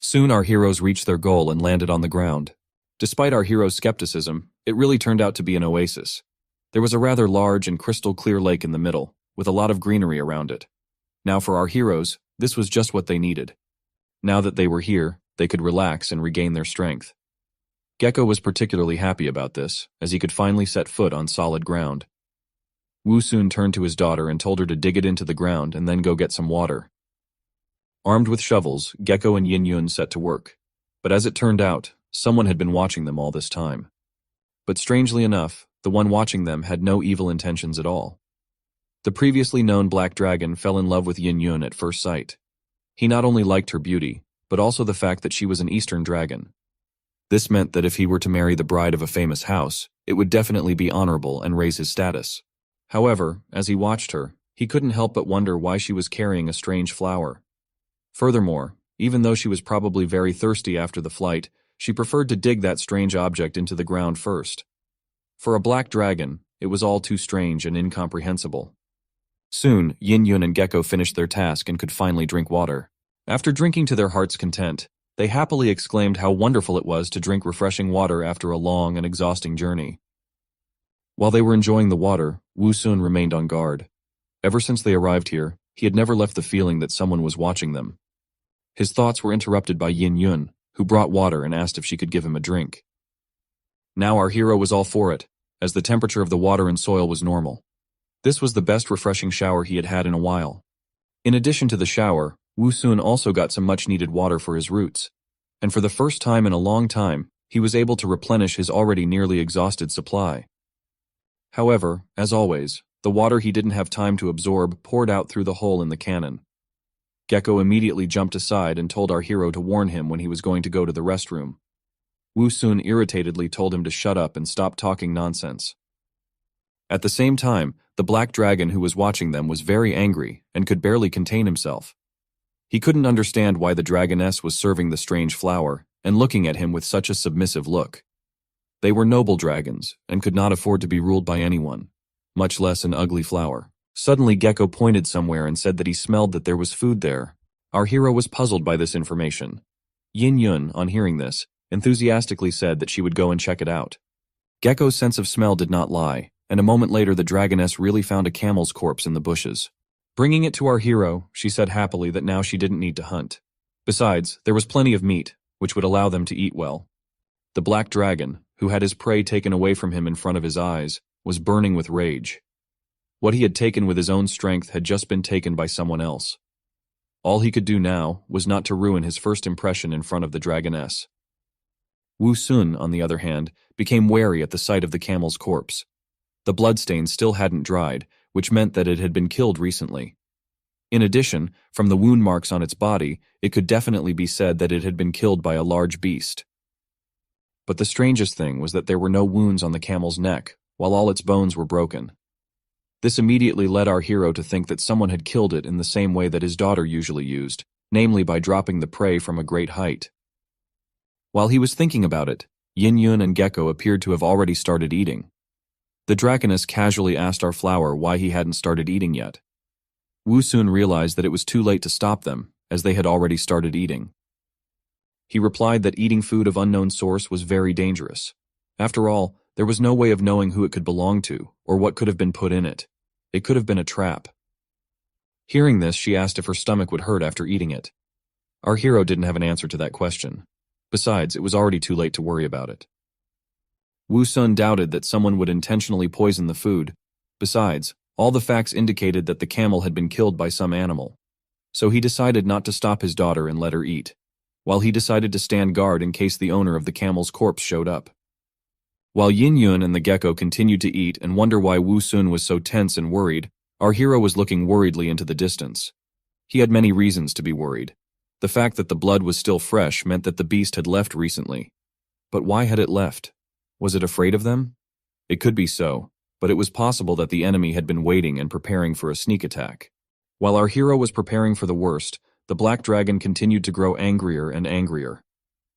Soon our heroes reached their goal and landed on the ground. Despite our hero's skepticism, it really turned out to be an oasis. There was a rather large and crystal-clear lake in the middle, with a lot of greenery around it. Now for our heroes, this was just what they needed. Now that they were here, they could relax and regain their strength. Gecko was particularly happy about this, as he could finally set foot on solid ground. Wu soon turned to his daughter and told her to dig it into the ground and then go get some water. Armed with shovels, Gecko and Yin Yun set to work. But as it turned out, someone had been watching them all this time. But strangely enough, the one watching them had no evil intentions at all. The previously known Black Dragon fell in love with Yin Yun at first sight. He not only liked her beauty, but also the fact that she was an Eastern dragon. This meant that if he were to marry the bride of a famous house, it would definitely be honorable and raise his status. However, as he watched her, he couldn't help but wonder why she was carrying a strange flower. Furthermore, even though she was probably very thirsty after the flight, she preferred to dig that strange object into the ground first. For a black dragon, it was all too strange and incomprehensible. Soon, Yin Yun and Gecko finished their task and could finally drink water. After drinking to their heart's content, they happily exclaimed how wonderful it was to drink refreshing water after a long and exhausting journey. While they were enjoying the water, Wu Sun remained on guard. Ever since they arrived here, he had never left the feeling that someone was watching them. His thoughts were interrupted by Yin Yun, who brought water and asked if she could give him a drink. Now our hero was all for it, as the temperature of the water and soil was normal. This was the best refreshing shower he had had in a while. In addition to the shower, Wu Sun also got some much-needed water for his roots, and for the first time in a long time, he was able to replenish his already nearly exhausted supply. However, as always, the water he didn't have time to absorb poured out through the hole in the cannon. Gecko immediately jumped aside and told our hero to warn him when he was going to go to the restroom. Wu Sun irritatedly told him to shut up and stop talking nonsense. At the same time, the black dragon who was watching them was very angry and could barely contain himself. He couldn't understand why the dragoness was serving the strange flower and looking at him with such a submissive look. They were noble dragons and could not afford to be ruled by anyone, much less an ugly flower. Suddenly Gecko pointed somewhere and said that he smelled that there was food there. Our hero was puzzled by this information. Yin Yun, on hearing this, enthusiastically said that she would go and check it out. Gecko's sense of smell did not lie, and a moment later the dragoness really found a camel's corpse in the bushes. Bringing it to our hero, she said happily that now she didn't need to hunt. Besides, there was plenty of meat, which would allow them to eat well. The black dragon, who had his prey taken away from him in front of his eyes, was burning with rage. What he had taken with his own strength had just been taken by someone else. All he could do now was not to ruin his first impression in front of the dragoness. Wu Sun, on the other hand, became wary at the sight of the camel's corpse. The bloodstain still hadn't dried, which meant that it had been killed recently. In addition, from the wound marks on its body, it could definitely be said that it had been killed by a large beast. But the strangest thing was that there were no wounds on the camel's neck, while all its bones were broken. This immediately led our hero to think that someone had killed it in the same way that his daughter usually used, namely by dropping the prey from a great height. While he was thinking about it, Yin Yun and Gecko appeared to have already started eating. The dragoness casually asked our flower why he hadn't started eating yet. Wu Sun realized that it was too late to stop them, as they had already started eating. He replied that eating food of unknown source was very dangerous. After all, there was no way of knowing who it could belong to, or what could have been put in it. It could have been a trap. Hearing this, she asked if her stomach would hurt after eating it. Our hero didn't have an answer to that question. Besides, it was already too late to worry about it. Wu Sun doubted that someone would intentionally poison the food. Besides, all the facts indicated that the camel had been killed by some animal. So he decided not to stop his daughter and let her eat, while he decided to stand guard in case the owner of the camel's corpse showed up. While Yin Yun and the gecko continued to eat and wonder why Wu Sun was so tense and worried, our hero was looking worriedly into the distance. He had many reasons to be worried. The fact that the blood was still fresh meant that the beast had left recently. But why had it left? Was it afraid of them? It could be so, but it was possible that the enemy had been waiting and preparing for a sneak attack. While our hero was preparing for the worst, the black dragon continued to grow angrier and angrier.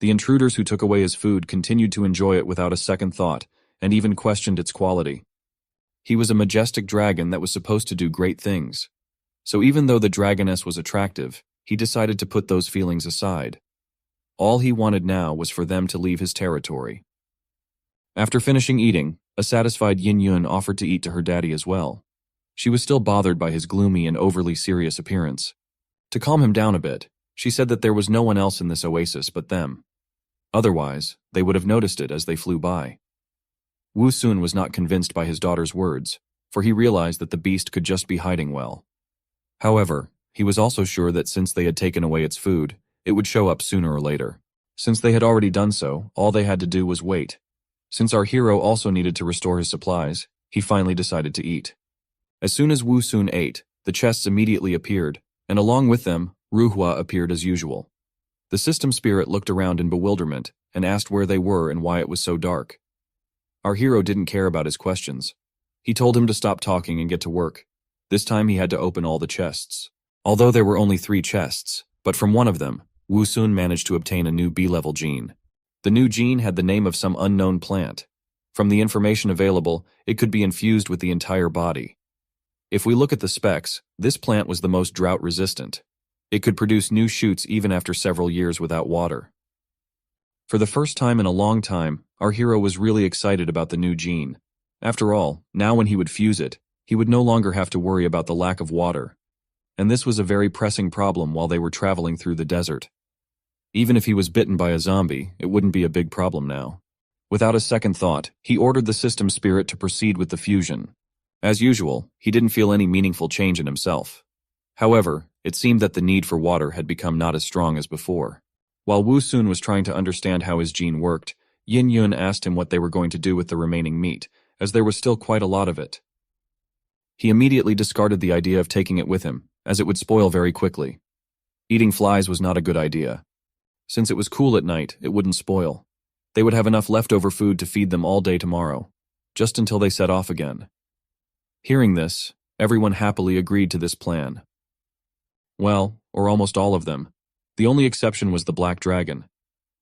The intruders who took away his food continued to enjoy it without a second thought, and even questioned its quality. He was a majestic dragon that was supposed to do great things. So even though the dragoness was attractive, he decided to put those feelings aside. All he wanted now was for them to leave his territory. After finishing eating, a satisfied Yin Yun offered to eat to her daddy as well. She was still bothered by his gloomy and overly serious appearance. To calm him down a bit, she said that there was no one else in this oasis but them. Otherwise, they would have noticed it as they flew by. Wu Sun was not convinced by his daughter's words, for he realized that the beast could just be hiding well. However, he was also sure that since they had taken away its food, it would show up sooner or later. Since they had already done so, all they had to do was wait. Since our hero also needed to restore his supplies, he finally decided to eat. As soon as Wu Sun ate, the chests immediately appeared, and along with them, Ruhua appeared as usual. The system spirit looked around in bewilderment and asked where they were and why it was so dark. Our hero didn't care about his questions. He told him to stop talking and get to work. This time he had to open all the chests. Although there were only 3 chests, but from one of them, Wu Sun managed to obtain a new B-level gene. The new gene had the name of some unknown plant. From the information available, it could be infused with the entire body. If we look at the specs, this plant was the most drought-resistant. It could produce new shoots even after several years without water. For the first time in a long time, our hero was really excited about the new gene. After all, now when he would fuse it, he would no longer have to worry about the lack of water. And this was a very pressing problem while they were traveling through the desert. Even if he was bitten by a zombie, it wouldn't be a big problem now. Without a second thought, he ordered the system spirit to proceed with the fusion. As usual, he didn't feel any meaningful change in himself. However, it seemed that the need for water had become not as strong as before. While Wu Sun was trying to understand how his gene worked, Yin Yun asked him what they were going to do with the remaining meat, as there was still quite a lot of it. He immediately discarded the idea of taking it with him, as it would spoil very quickly. Eating flies was not a good idea. Since it was cool at night, it wouldn't spoil. They would have enough leftover food to feed them all day tomorrow, just until they set off again. Hearing this, everyone happily agreed to this plan. Well, or almost all of them. The only exception was the Black Dragon.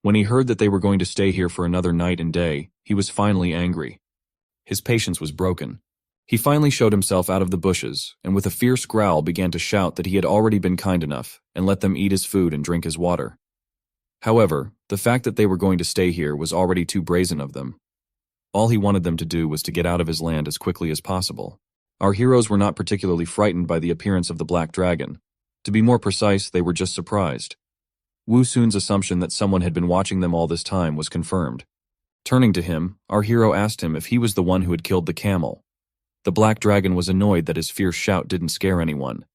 When he heard that they were going to stay here for another night and day, he was finally angry. His patience was broken. He finally showed himself out of the bushes, and with a fierce growl began to shout that he had already been kind enough and let them eat his food and drink his water. However, the fact that they were going to stay here was already too brazen of them. All he wanted them to do was to get out of his land as quickly as possible. Our heroes were not particularly frightened by the appearance of the Black Dragon. To be more precise, they were just surprised. Wu Sun's assumption that someone had been watching them all this time was confirmed. Turning to him, our hero asked him if he was the one who had killed the camel. The Black Dragon was annoyed that his fierce shout didn't scare anyone.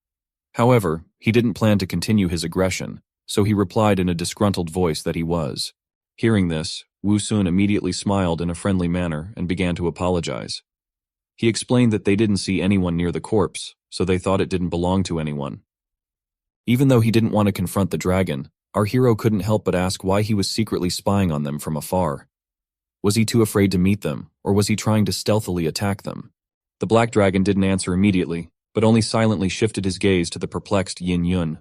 However, he didn't plan to continue his aggression, so he replied in a disgruntled voice that he was. Hearing this, Wu Sun immediately smiled in a friendly manner and began to apologize. He explained that they didn't see anyone near the corpse, so they thought it didn't belong to anyone. Even though he didn't want to confront the dragon, our hero couldn't help but ask why he was secretly spying on them from afar. Was he too afraid to meet them, or was he trying to stealthily attack them? The Black Dragon didn't answer immediately, but only silently shifted his gaze to the perplexed Yin Yun.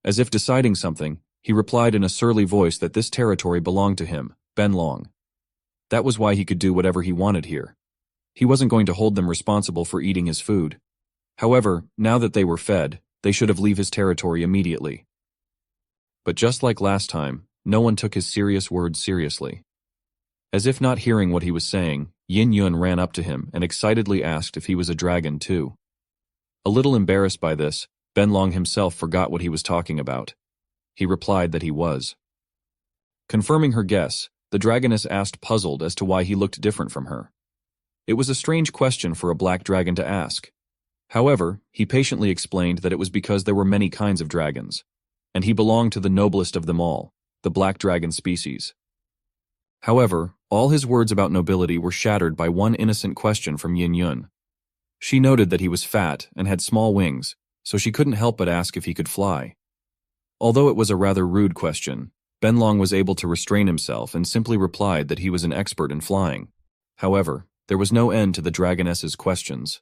As if deciding something, he replied in a surly voice that this territory belonged to him, Ben Long. That was why he could do whatever he wanted here. He wasn't going to hold them responsible for eating his food. However, now that they were fed, they should have leave his territory immediately. But just like last time, no one took his serious words seriously. As if not hearing what he was saying, Yin Yun ran up to him and excitedly asked if he was a dragon too. A little embarrassed by this, Ben Long himself forgot what he was talking about. He replied that he was. Confirming her guess, the dragoness asked, puzzled as to why he looked different from her. It was a strange question for a black dragon to ask. However, he patiently explained that it was because there were many kinds of dragons, and he belonged to the noblest of them all, the black dragon species. However, all his words about nobility were shattered by one innocent question from Yin Yun. She noted that he was fat and had small wings, so she couldn't help but ask if he could fly. Although it was a rather rude question, Ben Long was able to restrain himself and simply replied that he was an expert in flying. However, there was no end to the dragoness's questions.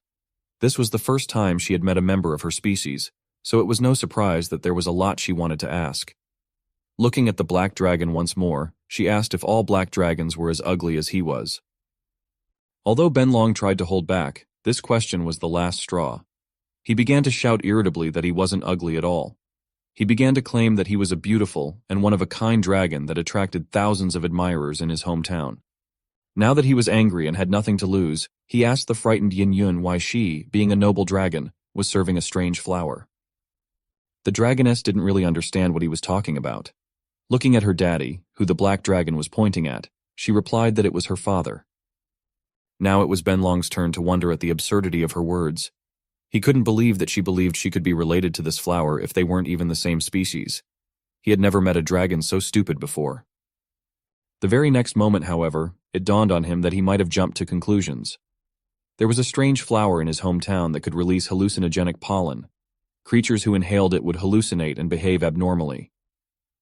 This was the first time she had met a member of her species, so it was no surprise that there was a lot she wanted to ask. Looking at the black dragon once more, she asked if all black dragons were as ugly as he was. Although Ben Long tried to hold back, this question was the last straw. He began to shout irritably that he wasn't ugly at all. He began to claim that he was a beautiful and one-of-a-kind dragon that attracted thousands of admirers in his hometown. Now that he was angry and had nothing to lose, he asked the frightened Yin Yun why she, being a noble dragon, was serving a strange flower. The dragoness didn't really understand what he was talking about. Looking at her daddy, who the black dragon was pointing at, she replied that it was her father. Now it was Benlong's turn to wonder at the absurdity of her words. He couldn't believe that she believed she could be related to this flower if they weren't even the same species. He had never met a dragon so stupid before. The very next moment, however, it dawned on him that he might have jumped to conclusions. There was a strange flower in his hometown that could release hallucinogenic pollen. Creatures who inhaled it would hallucinate and behave abnormally.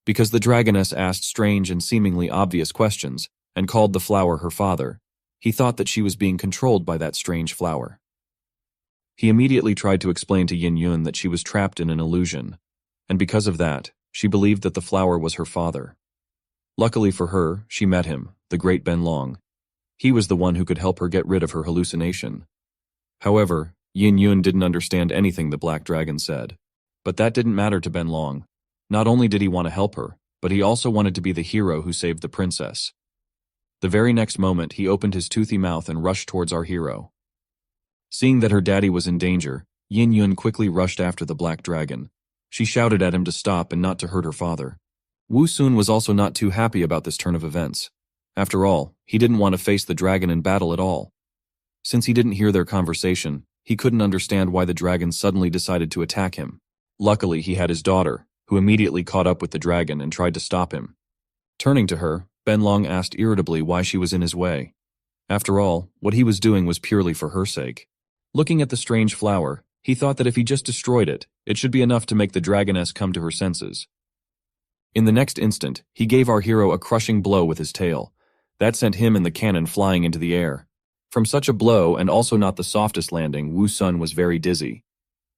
Because the dragoness asked strange and seemingly obvious questions and called the flower her father, he thought that she was being controlled by that strange flower. He immediately tried to explain to Yin Yun that she was trapped in an illusion, and because of that, she believed that the flower was her father. Luckily for her, she met him, the great Benlong. He was the one who could help her get rid of her hallucination. However, Yin Yun didn't understand anything the black dragon said. But that didn't matter to Benlong. Not only did he want to help her, but he also wanted to be the hero who saved the princess. The very next moment, he opened his toothy mouth and rushed towards our hero. Seeing that her daddy was in danger, Yin Yun quickly rushed after the black dragon. She shouted at him to stop and not to hurt her father. Wu Sun was also not too happy about this turn of events. After all, he didn't want to face the dragon in battle at all. Since he didn't hear their conversation, he couldn't understand why the dragon suddenly decided to attack him. Luckily, he had his daughter, who immediately caught up with the dragon and tried to stop him. Turning to her, Benlong asked irritably why she was in his way. After all, what he was doing was purely for her sake. Looking at the strange flower, he thought that if he just destroyed it, it should be enough to make the dragoness come to her senses. In the next instant, he gave our hero a crushing blow with his tail. That sent him and the cannon flying into the air. From such a blow, and also not the softest landing, Wu Sun was very dizzy.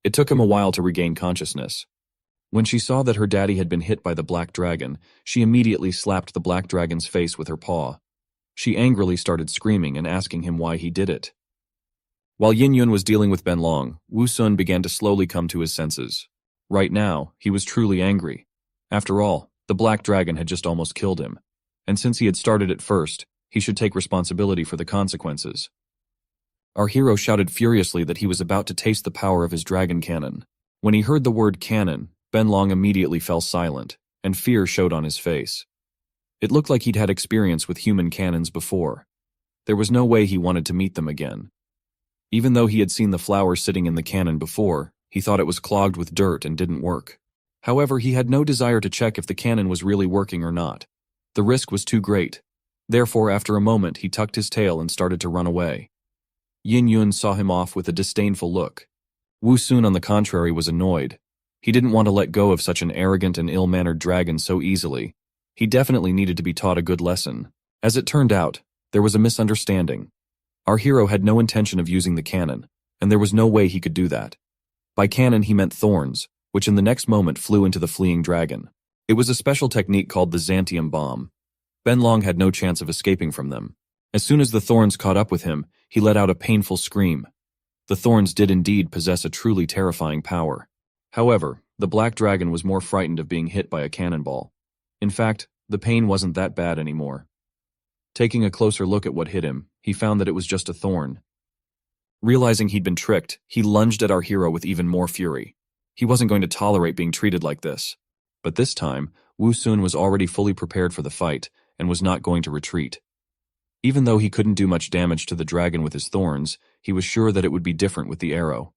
It took him a while to regain consciousness. When she saw that her daddy had been hit by the black dragon, she immediately slapped the black dragon's face with her paw. She angrily started screaming and asking him why he did it. While Yin Yun was dealing with Benlong, Wu Sun began to slowly come to his senses. Right now, he was truly angry. After all, the black dragon had just almost killed him. And since he had started it first, he should take responsibility for the consequences. Our hero shouted furiously that he was about to taste the power of his dragon cannon. When he heard the word cannon, Benlong immediately fell silent, and fear showed on his face. It looked like he'd had experience with human cannons before. There was no way he wanted to meet them again. Even though he had seen the flower sitting in the cannon before, he thought it was clogged with dirt and didn't work. However, he had no desire to check if the cannon was really working or not. The risk was too great. Therefore, after a moment, he tucked his tail and started to run away. Yin Yun saw him off with a disdainful look. Wu Sun, on the contrary, was annoyed. He didn't want to let go of such an arrogant and ill-mannered dragon so easily. He definitely needed to be taught a good lesson. As it turned out, there was a misunderstanding. Our hero had no intention of using the cannon, and there was no way he could do that. By cannon he meant thorns, which in the next moment flew into the fleeing dragon. It was a special technique called the Xanthium bomb. Benlong had no chance of escaping from them. As soon as the thorns caught up with him, he let out a painful scream. The thorns did indeed possess a truly terrifying power. However, the black dragon was more frightened of being hit by a cannonball. In fact, the pain wasn't that bad anymore. Taking a closer look at what hit him, he found that it was just a thorn. Realizing he'd been tricked, he lunged at our hero with even more fury. He wasn't going to tolerate being treated like this. But this time, Wu Sun was already fully prepared for the fight and was not going to retreat. Even though he couldn't do much damage to the dragon with his thorns, he was sure that it would be different with the arrow.